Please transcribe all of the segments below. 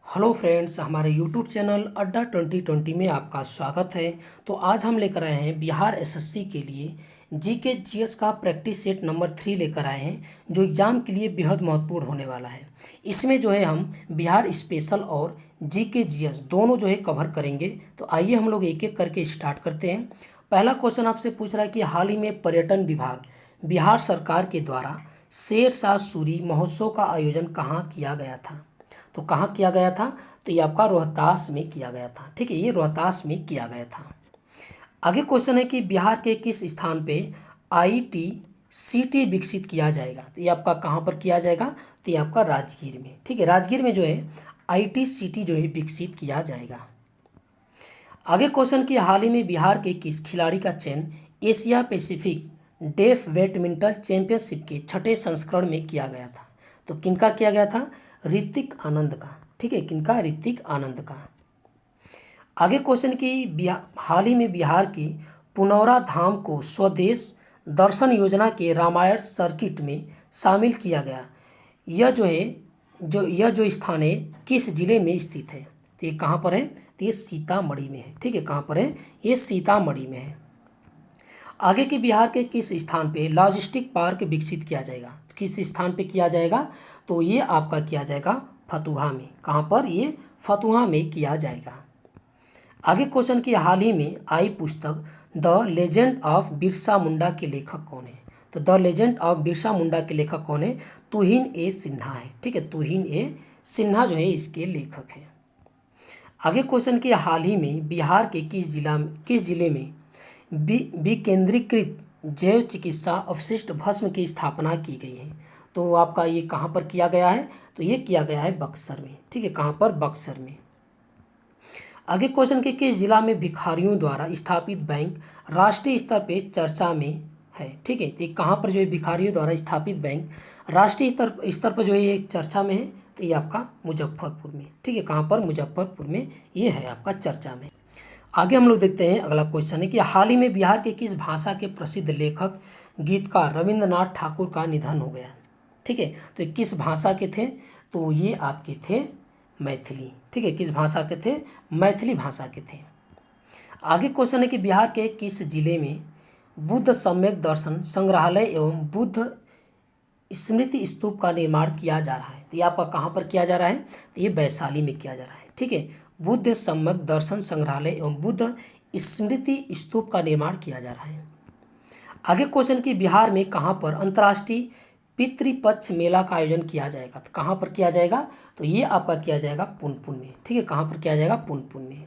Hello friends, हमारे YouTube channel अड्डा 2020 में आपका स्वागत है। तो आज हम लेकर आए हैं बिहार एसएससी के लिए जीके जीएस का प्रैक्टिस सेट नंबर 3 लेकर आए हैं, जो एग्ज़ाम के लिए बेहद महत्वपूर्ण होने वाला है। इसमें जो है हम बिहार स्पेशल और जीके जीएस दोनों जो है कवर करेंगे। तो आइए हम लोग एक एक करके स्टार्ट करते हैं। पहला क्वेश्चन आपसे पूछ रहा है कि हाल ही में पर्यटन विभाग बिहार सरकार के द्वारा शेरशाह सूरी महोत्सव का आयोजन कहाँ किया गया था। तो कहाँ किया गया था, तो ये आपका रोहतास में किया गया था। ठीक है, ये रोहतास में किया गया था। आगे क्वेश्चन है कि बिहार के किस स्थान पे आईटीसीटी विकसित किया जाएगा। तो ये आपका कहाँ पर किया जाएगा, तो ये आपका राजगीर में। ठीक है, राजगीर में जो है आईटीसीटी जो है विकसित किया जाएगा। आगे क्वेश्चन कि हाल ही में बिहार के किस खिलाड़ी का चयन Asia Pacific deaf badminton championship के 6ठे संस्करण में किया गया था। तो किनका किया गया था, ऋतिक आनंद का। ठीक है, किनका, ऋतिक आनंद का। आगे क्वेश्चन कि हाल ही में बिहार के पुनौरा धाम को स्वदेश दर्शन योजना के रामायण सर्किट में शामिल किया गया। यह जो स्थान है किस जिले में स्थित है। तो ये कहाँ पर है, तो ये सीतामढ़ी में है। ठीक है, कहाँ पर है, ये सीतामढ़ी में है। आगे के बिहार के किस स्थान पे लॉजिस्टिक पार्क विकसित किया जाएगा। किस स्थान पे किया जाएगा, तो ये आपका किया जाएगा फतुहा में। कहाँ पर, ये फतुहा में किया जाएगा। आगे क्वेश्चन की हाल ही में आई पुस्तक the legend of Birsa Munda के लेखक कौन है। तो the legend of Birsa Munda के लेखक कौन है, तुहिन ए सिन्हा है। ठीक है, तुहिन ए सिन्हा जो है इसके लेखक हैं। आगे क्वेश्चन की हाल ही में बिहार के किस जिले में विकेंद्रीकृत जैव चिकित्सा अवशिष्ट भस्म की स्थापना की गई है। तो आपका ये कहाँ पर किया गया है, तो ये किया गया है बक्सर में। ठीक है, कहाँ पर, बक्सर में। आगे क्वेश्चन के किस जिला में भिखारियों द्वारा स्थापित बैंक राष्ट्रीय स्तर पे चर्चा में है। ठीक है, तो कहाँ पर जो है भिखारियों द्वारा स्थापित बैंक राष्ट्रीय स्तर पर जो है ये चर्चा में है। तो ये आपका मुजफ्फरपुर में। ठीक है, कहाँ पर, मुजफ्फरपुर में ये है आपका चर्चा में। आगे हम लोग देखते हैं, अगला क्वेश्चन है कि हाल ही में बिहार के किस भाषा के प्रसिद्ध लेखक गीतकार रविंद्रनाथ ठाकुर का निधन हो गया। ठीक है, तो ये किस भाषा के थे, तो ये आपके थे मैथिली। ठीक है, किस भाषा के थे, मैथिली भाषा के थे। आगे क्वेश्चन है कि बिहार के किस जिले में बुद्ध सम्यक दर्शन संग्रहालय एवं बुद्ध स्मृति स्तूप का निर्माण किया जा रहा है। तो ये आपका कहाँ पर किया जा रहा है, तो ये वैशाली में किया जा रहा है। ठीक है, बुद्ध सम्यक दर्शन संग्रहालय एवं बुद्ध स्मृति स्तूप का निर्माण किया जा रहा है। आगे क्वेश्चन कि बिहार में कहाँ पर अंतर्राष्ट्रीय पितृपक्ष मेला का आयोजन किया जाएगा। तो कहाँ पर किया जाएगा, तो ये आपका किया जाएगा पुनपुन में। ठीक है, कहाँ पर किया जाएगा, पुनपुन में।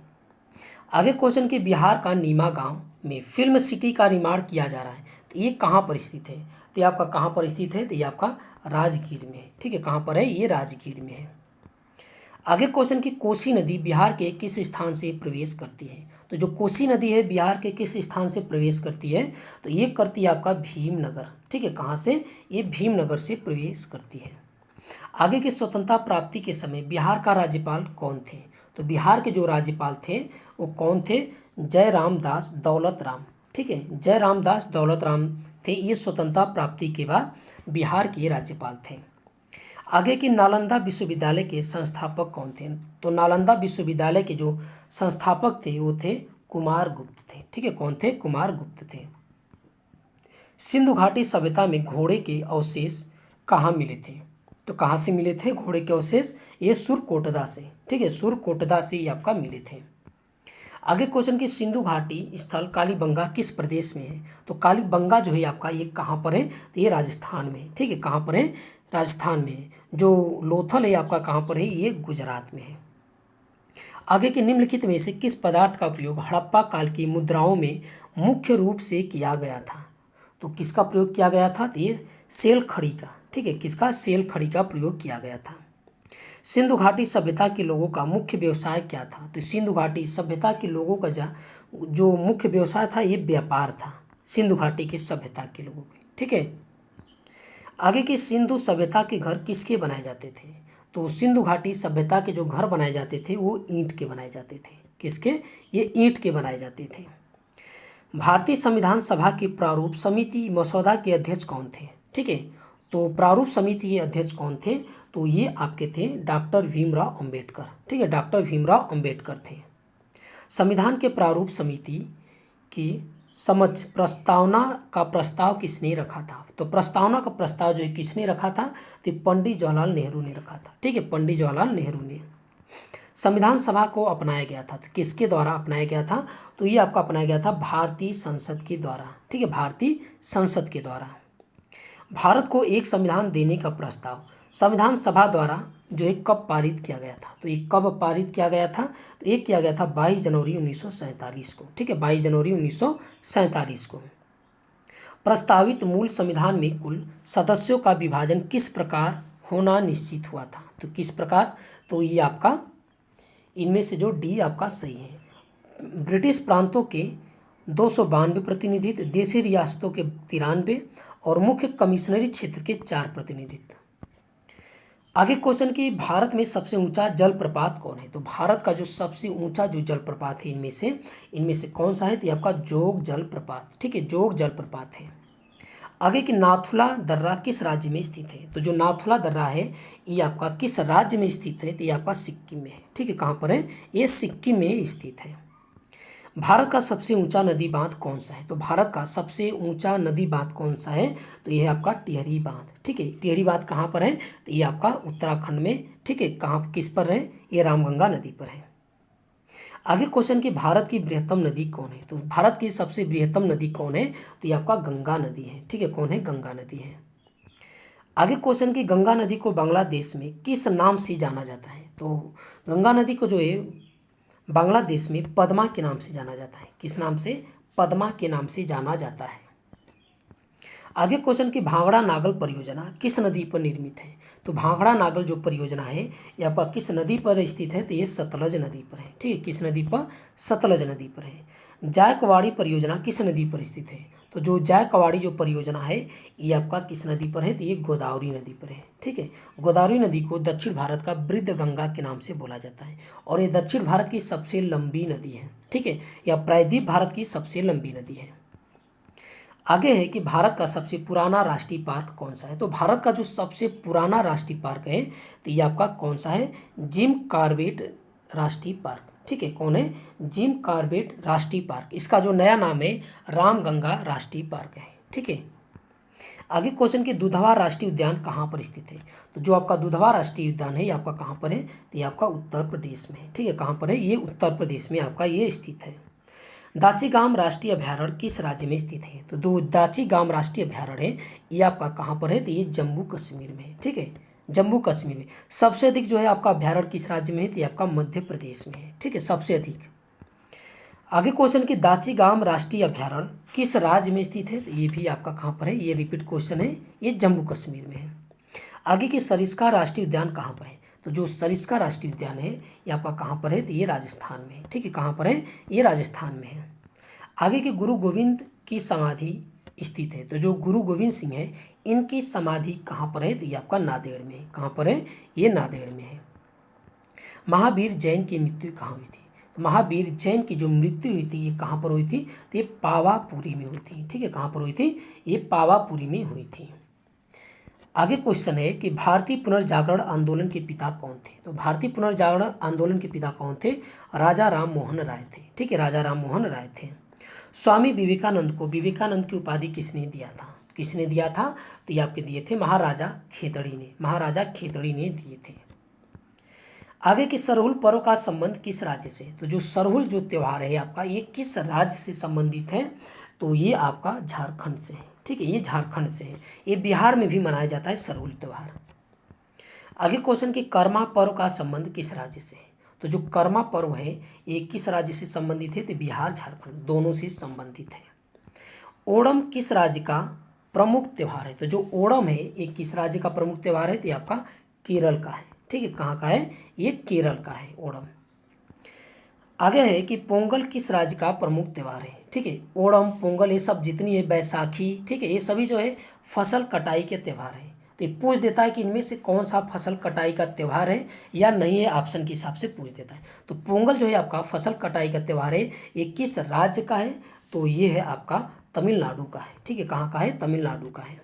आगे क्वेश्चन कि बिहार का नीमा गांव में फिल्म सिटी का निर्माण किया जा रहा है। तो ये कहाँ पर स्थित है, तो ये आपका कहाँ पर स्थित है, तो ये आपका राजगीर में है। ठीक है, कहाँ पर है, ये राजगीर में है। आगे क्वेश्चन की कोसी नदी बिहार के किस स्थान से प्रवेश करती है। तो जो कोसी नदी है बिहार के किस स्थान से प्रवेश करती है, तो ये करती है आपका भीमनगर। ठीक है, कहाँ से, ये भीमनगर से प्रवेश करती है। आगे की स्वतंत्रता प्राप्ति के समय बिहार का राज्यपाल कौन थे। तो बिहार के जो राज्यपाल थे वो कौन थे, जयराम दास दौलत राम। ठीक है, जयराम दास दौलत राम थे, ये स्वतंत्रता प्राप्ति के बाद बिहार के राज्यपाल थे। आगे की नालंदा विश्वविद्यालय के संस्थापक कौन थे। तो नालंदा विश्वविद्यालय के जो संस्थापक थे वो थे कुमार गुप्त थे। ठीक है, कौन थे, कुमार गुप्त थे। सिंधु घाटी सभ्यता में घोड़े के अवशेष कहाँ मिले थे। तो कहाँ से मिले थे घोड़े के अवशेष, ये सुरकोटदा से। ठीक है, सुरकोटदा से ये आपका मिले थे। आगे क्वेश्चन की सिंधु घाटी स्थल कालीबंगा किस प्रदेश में है। तो कालीबंगा जो है आपका ये कहाँ पर है, तो ये राजस्थान में है। ठीक है, कहाँ पर है, राजस्थान में है। जो लोथल है आपका कहाँ पर है, ये गुजरात में है। आगे के निम्नलिखित में से किस पदार्थ का प्रयोग हड़प्पा काल की मुद्राओं में मुख्य रूप से किया गया था। तो किसका प्रयोग किया गया था, तो ये सेल खड़ी का। ठीक है, किसका, सेल खड़ी का प्रयोग किया गया था। सिंधु घाटी सभ्यता के लोगों का मुख्य व्यवसाय क्या था। तो सिंधु घाटी सभ्यता के लोगों का जो मुख्य व्यवसाय था ये व्यापार था, सिंधु घाटी की सभ्यता के लोगों के। ठीक है, आगे की सिंधु सभ्यता के घर किसके बनाए जाते थे। तो सिंधु घाटी सभ्यता के जो घर बनाए जाते थे वो ईंट के बनाए जाते थे। किसके, ये ईंट के बनाए जाते थे। भारतीय संविधान सभा की प्रारूप समिति मसौदा के अध्यक्ष कौन थे। ठीक है, तो प्रारूप समिति के अध्यक्ष कौन थे, तो ये आपके थे डॉक्टर भीमराव अंबेडकर। ठीक है, डॉक्टर भीमराव अंबेडकर थे। संविधान के प्रारूप समिति की समक्ष प्रस्तावना का प्रस्ताव किसने रखा था? तो प्रस्तावना का प्रस्ताव जो है किसने रखा था? तो पंडित जवाहरलाल नेहरू ने रखा था। ठीक है, पंडित जवाहरलाल नेहरू ने। संविधान सभा को अपनाया गया था, तो किसके द्वारा अपनाया गया था? तो ये आपका अपनाया गया था भारतीय संसद के द्वारा। ठीक है, भारतीय संसद के द्वारा। भारत को एक संविधान देने का प्रस्ताव संविधान सभा द्वारा जो है कब पारित किया गया था? तो ये कब पारित किया गया था? तो ये किया गया था 22 जनवरी 1947 को। ठीक है, 22 जनवरी 1947 को। प्रस्तावित मूल संविधान में कुल सदस्यों का विभाजन किस प्रकार होना निश्चित हुआ था? तो किस प्रकार? तो ये आपका इनमें से जो डी आपका सही है। ब्रिटिश प्रांतों के 292 प्रतिनिधित्व, देशी रियासतों के 93 और मुख्य कमिश्नरी क्षेत्र के 4 प्रतिनिधित्व। आगे क्वेश्चन की भारत में सबसे ऊंचा जलप्रपात कौन है? तो भारत का जो सबसे ऊंचा जो जलप्रपात है इनमें से कौन सा है? तो ये आपका जोग जलप्रपात। ठीक है, जोग जलप्रपात है। आगे की नाथुला दर्रा किस राज्य में स्थित है? तो जो नाथुला दर्रा है ये आपका किस राज्य में स्थित है? तो ये आपका सिक्किम में है। ठीक है, कहाँ पर है? ये सिक्किम में स्थित है। भारत का सबसे ऊंचा नदी बांध कौन सा है? तो भारत का सबसे ऊंचा नदी बांध कौन सा है? तो यह है आपका टिहरी बांध। ठीक है, टिहरी बांध कहाँ पर है? तो ये आपका उत्तराखंड में। ठीक है, कहाँ किस पर है? ये रामगंगा नदी पर है। आगे क्वेश्चन की भारत की बृहत्तम नदी कौन है? तो भारत की सबसे बृहत्तम नदी कौन है? तो ये आपका गंगा नदी है। ठीक है, कौन है? गंगा नदी है। आगे क्वेश्चन की गंगा नदी को बांग्लादेश में किस नाम से जाना जाता है? तो गंगा नदी को जो है बांग्लादेश में पद्मा के नाम से जाना जाता है। किस नाम से? पद्मा के नाम से जाना जाता है। आगे क्वेश्चन की भांगड़ा नागल परियोजना किस नदी पर निर्मित है? तो भांगड़ा नागल जो परियोजना है ये आपका किस नदी पर स्थित है? तो ये सतलज नदी पर है। ठीक है, किस नदी पर? सतलज नदी पर है। जायकवाड़ी परियोजना किस नदी पर स्थित है? तो जो जायकवाड़ी जो परियोजना है ये आपका किस नदी पर है? तो ये गोदावरी नदी पर है। ठीक है, गोदावरी नदी को दक्षिण भारत का वृद्ध गंगा के नाम से बोला जाता है और ये दक्षिण भारत की सबसे लंबी नदी है। ठीक है, यह प्रायद्वीप भारत की सबसे लंबी नदी है। आगे है कि भारत का सबसे पुराना राष्ट्रीय पार्क कौन सा है? तो भारत का जो सबसे पुराना राष्ट्रीय पार्क है तो ये आपका कौन सा है? जिम कॉर्बेट राष्ट्रीय पार्क। ठीक है, कौन है? जिम कॉर्बेट राष्ट्रीय पार्क। इसका जो नया नाम है रामगंगा राष्ट्रीय पार्क है। ठीक है, आगे क्वेश्चन की दुधवा राष्ट्रीय उद्यान कहाँ पर स्थित है? तो जो आपका दुधवा राष्ट्रीय उद्यान है ये आपका कहाँ पर है? तो ये आपका उत्तर प्रदेश में है। ठीक है, कहाँ पर है? ये उत्तर प्रदेश में आपका ये स्थित है। दाचीगाम राष्ट्रीय अभ्यारण्य किस राज्य में स्थित है? तो दो दाचीगाम राष्ट्रीय अभ्यारण्य है ये आपका कहाँ पर है? तो ये जम्मू कश्मीर में है। ठीक है, जम्मू कश्मीर में। सबसे अधिक जो है आपका अभ्यारण्य किस राज्य में है? तो ये आपका मध्य प्रदेश में है। ठीक है, सबसे अधिक। आगे क्वेश्चन की दाचीगाम राष्ट्रीय अभ्यारण्य किस राज्य में स्थित है? तो ये भी आपका कहाँ पर है? ये रिपीट क्वेश्चन है, ये जम्मू कश्मीर में है। आगे की सरिस्का राष्ट्रीय उद्यान कहाँ पर है? तो जो सरिस्का राष्ट्रीय उद्यान है ये आपका कहाँ पर है? तो ये राजस्थान में है। ठीक है, कहाँ पर है? ये राजस्थान में है। आगे की गुरु गोविंद की समाधि स्थित है। तो जो गुरु गोविंद सिंह है इनकी समाधि कहाँ पर है? तो ये आपका नांदेड़ में है। कहाँ पर है? ये नांदेड़ में है। महावीर जैन की मृत्यु कहाँ हुई थी? तो महावीर जैन की जो मृत्यु हुई थी ये कहाँ पर हुई थी? तो ये पावापुरी में हुई थी। ठीक है, कहाँ पर हुई थी? ये पावापुरी में हुई थी। आगे क्वेश्चन है कि भारतीय पुनर्जागरण आंदोलन के पिता कौन थे? तो भारतीय पुनर्जागरण आंदोलन के पिता कौन थे? राजा राम मोहन राय थे। ठीक है, राजा राम मोहन राय थे। स्वामी विवेकानंद को विवेकानंद की उपाधि किसने दिया था? किसने दिया था? तो ये आपके दिए थे महाराजा खेतड़ी ने। महाराजा खेतड़ी ने दिए थे। आगे की सरहुल पर्व का संबंध किस राज्य से? तो जो सरहुल जो त्यौहार है आपका ये किस राज्य से संबंधित है? तो ये आपका झारखंड से है। ठीक है, ये झारखंड से है। ये बिहार में भी मनाया जाता है सरहुल त्यौहार। आगे क्वेश्चन की कर्मा पर्व का संबंध किस राज्य से है? तो जो कर्मा पर्व है ये किस राज्य से संबंधित है? तो बिहार झारखंड दोनों से संबंधित है। ओणम किस राज्य का प्रमुख त्यौहार है? तो जो ओणम है ये किस राज्य का प्रमुख त्यौहार है? तो ये आपका केरल का है। ठीक है, कहाँ का है? ये केरल का है ओणम। आगे है कि पोंगल किस राज्य का प्रमुख त्यौहार है? ठीक है, ओणम पोंगल ये सब जितनी है, बैसाखी, ठीक है, ये सभी जो है फसल कटाई के त्यौहार है। तो ये पूछ देता है कि इनमें से कौन सा फसल कटाई का त्यौहार है या नहीं है, ऑप्शन के हिसाब से पूछ देता है। तो पोंगल जो है आपका फसल कटाई का त्यौहार है, ये किस राज्य का है? तो ये है आपका तमिलनाडु का है। ठीक है, कहाँ का है? तमिलनाडु का है।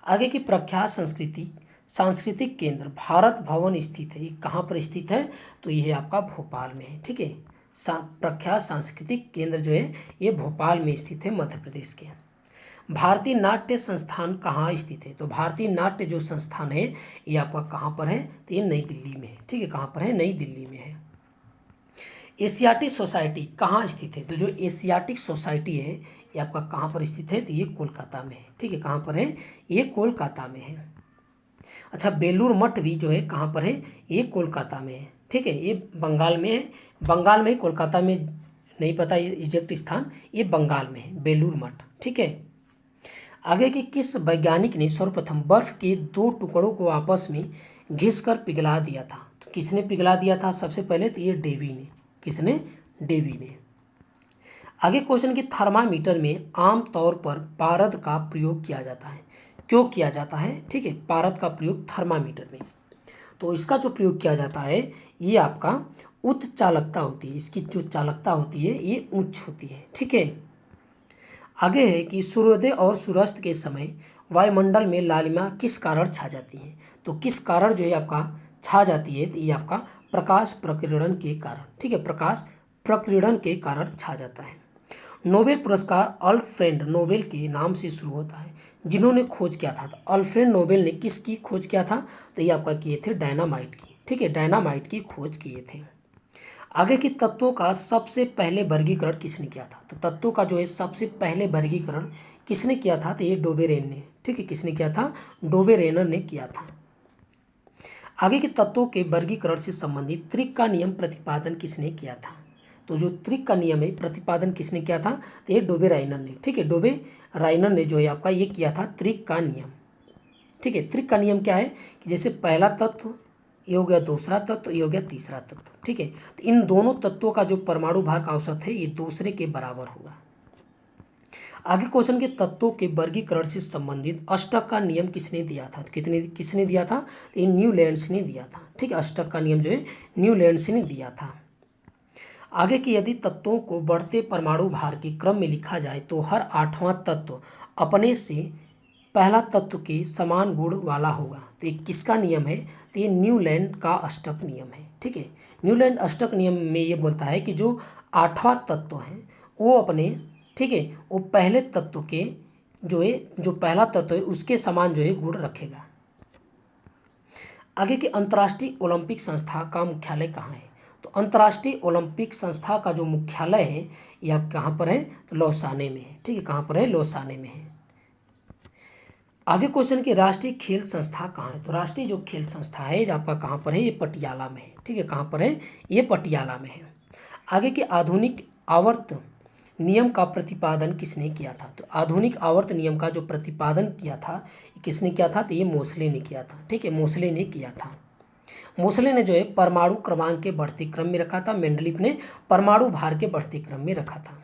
आगे की प्रख्यात संस्कृति सांस्कृतिक केंद्र भारत भवन स्थित है? ये कहाँ पर स्थित है? तो ये आपका भोपाल में है। ठीक है, प्रख्यात सांस्कृतिक केंद्र जो है ये भोपाल में स्थित है, मध्य प्रदेश के। भारतीय नाट्य संस्थान कहाँ स्थित है? तो भारतीय नाट्य जो संस्थान है ये आपका कहाँ पर है? तो ये नई दिल्ली में है। ठीक है, कहाँ पर है? नई दिल्ली में है। एशियाटिक सोसाइटी कहाँ स्थित है? तो जो एशियाटिक सोसाइटी है ये आपका कहाँ पर स्थित है? तो ये कोलकाता में है। ठीक है, कहाँ पर है? ये कोलकाता में है। अच्छा, बेलूर मठ भी जो है कहाँ पर है? ये कोलकाता में है। ठीक है, ये बंगाल में है। बंगाल में, कोलकाता में नहीं पता ये एग्जैक्ट स्थान, ये बंगाल में है बेलूर मठ। ठीक है, आगे कि किस वैज्ञानिक ने सर्वप्रथम बर्फ के 2 टुकड़ों को आपस में घिसकर पिघला दिया था? तो किसने पिघला दिया था सबसे पहले? तो ये डेवी ने। किसने? डेवी ने। आगे क्वेश्चन कि थर्मामीटर में आम तौर पर पारद का प्रयोग किया जाता है, क्यों किया जाता है? ठीक है, पारद का प्रयोग थर्मामीटर में, तो इसका जो प्रयोग किया जाता है ये आपका उच्च चालकता होती है, इसकी जो चालकता होती है ये उच्च होती है। ठीक है, आगे है कि सूर्योदय और सूर्यास्त के समय वायुमंडल में लालिमा किस कारण छा जाती है? तो किस कारण जो है आपका छा जाती है? तो ये आपका प्रकाश प्रकीर्णन के कारण। ठीक है, प्रकाश प्रकीर्णन के कारण छा जाता है। नोबेल पुरस्कार अल्फ्रेड नोबेल के नाम से शुरू होता है, जिन्होंने खोज किया था। तो अल्फ्रेड नोबेल ने किसकी खोज किया था? तो ये आपका किए थे डायनामाइट की। ठीक है, डायनामाइट की खोज किए थे। आगे की तत्वों का सबसे पहले वर्गीकरण किसने किया था? तो तत्वों का जो है सबसे पहले वर्गीकरण किसने किया था? तो ये डोबेरेन ने। ठीक है, किसने किया था? डोबेरेनर ने किया था। आगे के तत्वों के वर्गीकरण से संबंधित त्रिक का नियम प्रतिपादन किसने किया था? तो जो त्रिक का नियम है प्रतिपादन किसने किया था? तो ये डोबेराइनर ने। ठीक है, डोबेराइनर ने जो है आपका ये किया था त्रिक का नियम। ठीक है, त्रिक का नियम क्या है कि जैसे पहला तत्व, ये हो गया दूसरा तत्व, ये हो गया तीसरा तत्व। ठीक है, तो इन दोनों तत्वों का जो परमाणु भार का औसत है ये दूसरे के बराबर होगा। आगे क्वेश्चन के तत्वों के वर्गीकरण से संबंधित अष्टक का नियम किसने दिया था? तो किसने दिया था? तो ये न्यूलैंड्स ने दिया था। ठीक है, अष्टक का नियम जो है न्यूलैंड्स ने दिया था। आगे की यदि तत्वों को बढ़ते परमाणु भार के क्रम में लिखा जाए तो हर 8वां तत्व अपने से पहला तत्व के समान गुण वाला होगा। तो ये किसका नियम है? तो ये न्यूलैंड का अष्टक नियम है। ठीक है, न्यूलैंड अष्टक नियम में ये बोलता है कि जो 8वां तत्व है वो अपने, ठीक है, वो पहले तत्व के जो है, जो पहला तत्व है उसके समान जो है गुण रखेगा। आगे की अंतर्राष्ट्रीय ओलंपिक संस्था का मुख्यालय कहाँ है? तो अंतर्राष्ट्रीय ओलंपिक संस्था का जो मुख्यालय है यह कहाँ पर है? तो लौसाने में है। ठीक है, कहाँ पर है? लौसाने में है। आगे क्वेश्चन की राष्ट्रीय खेल संस्था कहाँ है? तो राष्ट्रीय जो खेल संस्था है ये आपका कहाँ पर है? ये पटियाला में है। ठीक है, कहाँ पर है? ये पटियाला में है। आगे के आधुनिक आवर्त नियम का प्रतिपादन किसने किया था? तो आधुनिक आवर्त नियम का जो प्रतिपादन किया था किसने किया था? तो ये मोसले ने किया था। ठीक है, मोसले ने किया था। मोसले ने जो है परमाणु क्रमांक के बढ़ते क्रम में रखा था, मेंडलीफ ने परमाणु भार के बढ़ते क्रम में रखा था।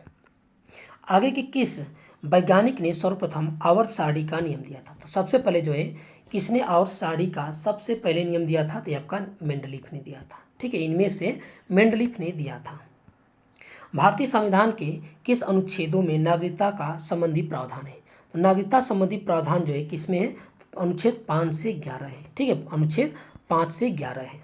आगे की किस वैज्ञानिक ने सर्वप्रथम आवर्त सारणी का नियम दिया था? तो सबसे पहले जो है किसने आवर्त सारणी का सबसे पहले नियम दिया था? तो ये आपका मेंडलीफ ने दिया था। ठीक है, इनमें से मेंडलीफ ने दिया था। भारतीय संविधान के किस अनुच्छेदों में नागरिकता का संबंधी प्रावधान है? तो नागरिकता संबंधी प्रावधान जो है किसमें है? तो अनुच्छेद 5 से 11 है। ठीक है, अनुच्छेद 5 से 11 है।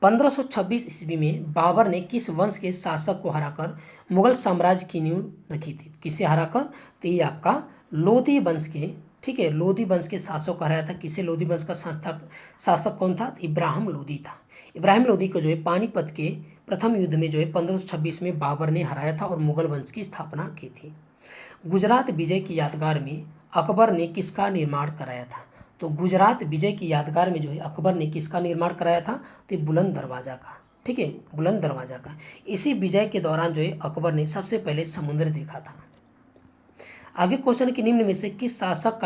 1526 ईस्वी में बाबर ने किस वंश के शासक को हराकर मुगल साम्राज्य की नींव रखी थी? किसे हराकर? तो ये आपका लोधी वंश के, ठीक है, लोधी वंश के शासक को हराया था। किसे? लोधी वंश का शासक कौन था? इब्राहिम लोधी था। इब्राहिम लोधी को जो है पानीपत के प्रथम युद्ध में जो है 1526 में बाबर ने हराया था और मुगल वंश की स्थापना की थी। गुजरात विजय की यादगार में अकबर ने किसका निर्माण कराया था? तो गुजरात विजय की यादगार में जो है अकबर ने किसका निर्माण कराया था? तो बुलंद दरवाज़ा का। ठीक है, बुलंद दरवाज़ा का। इसी विजय के दौरान जो है अकबर ने सबसे पहले समुद्र देखा था। आगे क्वेश्चन के निम्न में से किस शासक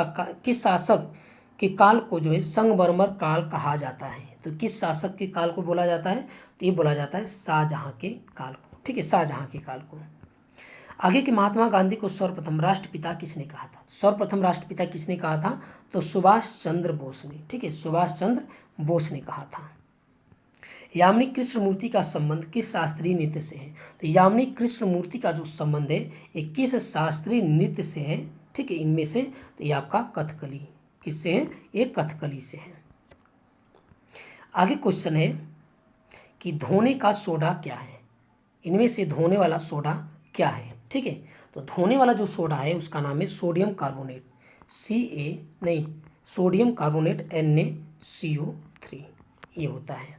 के काल को जो है संगमरमर काल कहा जाता है? तो किस शासक के काल को बोला जाता है? तो ये बोला जाता है शाहजहां के काल को। ठीक है, शाहजहां के काल को। आगे के महात्मा गांधी को सर्वप्रथम राष्ट्रपिता किसने कहा था? सर्वप्रथम राष्ट्रपिता किसने कहा था? तो सुभाष चंद्र बोस ने। ठीक है, सुभाष चंद्र बोस ने कहा था। यामिनी कृष्णमूर्ति का संबंध किस शास्त्रीय नृत्य से है? तो यामिनी कृष्णमूर्ति का जो संबंध है ये किस शास्त्रीय नृत्य से है? ठीक है, इनमें से तो ये आपका कथकली। किससे है? ये कथकली से है। आगे क्वेश्चन है कि धोने का सोडा क्या है, इनमें से धोने वाला सोडा क्या है। ठीक है, तो धोने वाला जो सोडा है उसका नाम है sodium carbonate, sodium carbonate NaCO3 ये होता है।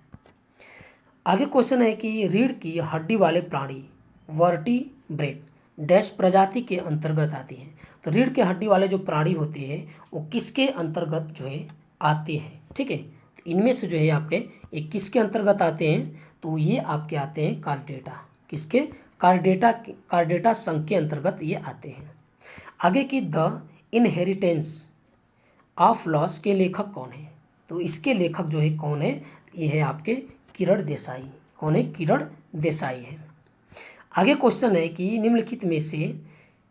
आगे क्वेश्चन है कि रीढ़ की हड्डी वाले प्राणी वर्टिब्रेट डैश प्रजाति के अंतर्गत आती हैं। तो रीढ़ के हड्डी वाले जो प्राणी होते हैं वो किसके अंतर्गत जो है आते हैं। ठीक है, तो इनमें से जो है आपके एक किसके अंतर्गत आते हैं, तो ये आपके आते हैं कार्डेटा, किसके, कार्डेटा संघ के अंतर्गत ये आते हैं। आगे की द इनहेरिटेंस ऑफ लॉस के लेखक कौन है, तो इसके लेखक जो है कौन है, ये है आपके किरण देसाई। कौन है, किरण देसाई है। आगे क्वेश्चन है कि निम्नलिखित में से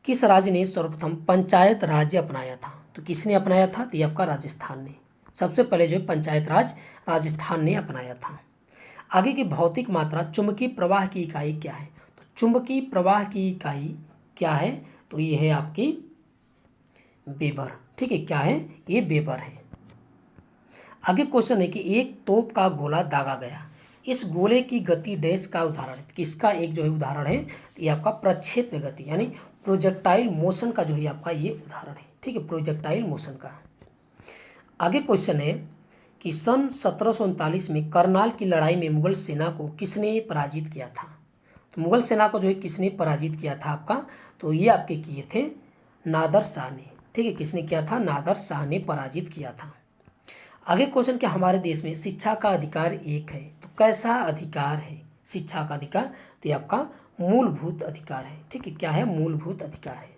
किस राज्य ने सर्वप्रथम पंचायत राज्य अपनाया था, तो किसने अपनाया था, तो ये आपका राजस्थान ने, सबसे पहले जो है पंचायत राज राजस्थान ने अपनाया था। आगे की भौतिक मात्रा चुंबकीय प्रवाह की इकाई क्या है, तो चुंबकीय प्रवाह की इकाई क्या है, तो ये है आपकी वेबर। ठीक है, क्या है, ये वेबर है। आगे क्वेश्चन है कि एक तोप का गोला दागा गया, इस गोले की गति डैश का उदाहरण है, किसका एक जो है उदाहरण है, ये आपका प्रक्षेप्य गति यानी प्रोजेक्टाइल मोशन का जो है आपका ये उदाहरण है। ठीक है, प्रोजेक्टाइल मोशन का। आगे क्वेश्चन है कि सन 1739 में करनाल की लड़ाई में मुगल सेना को किसने पराजित किया था, तो मुगल सेना को जो है किसने पराजित किया था आपका, तो ये आपके किए थे नादर शाह ने। ठीक है, किसने किया था, नादर शाह ने पराजित किया था। आगे क्वेश्चन क्या हमारे देश में शिक्षा का अधिकार एक है, तो कैसा अधिकार है शिक्षा का अधिकार, तो ये आपका मूलभूत अधिकार है। ठीक है, क्या है, मूलभूत अधिकार है।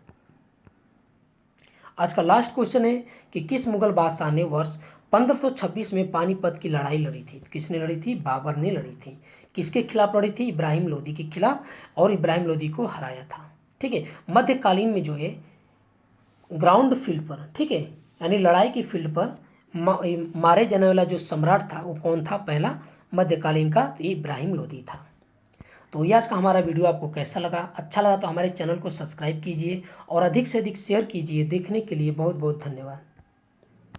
आज का लास्ट क्वेश्चन है कि किस मुगल बादशाह ने वर्ष 1526 में पानीपत की लड़ाई लड़ी थी, तो किसने लड़ी थी, बाबर ने लड़ी थी। किसके खिलाफ लड़ी थी, इब्राहिम लोदी के खिलाफ, और इब्राहिम लोदी को हराया था। ठीक है, मध्यकालीन में जो है ग्राउंड फील्ड पर, ठीक है, यानी लड़ाई की फील्ड पर मारे जाने वाला जो सम्राट था वो कौन था, पहला मध्यकालीन का, तो ये इब्राहिम लोदी था। तो ये आज का हमारा वीडियो आपको कैसा लगा, अच्छा लगा तो हमारे चैनल को सब्सक्राइब कीजिए और अधिक से अधिक शेयर कीजिए। देखने के लिए बहुत बहुत धन्यवाद।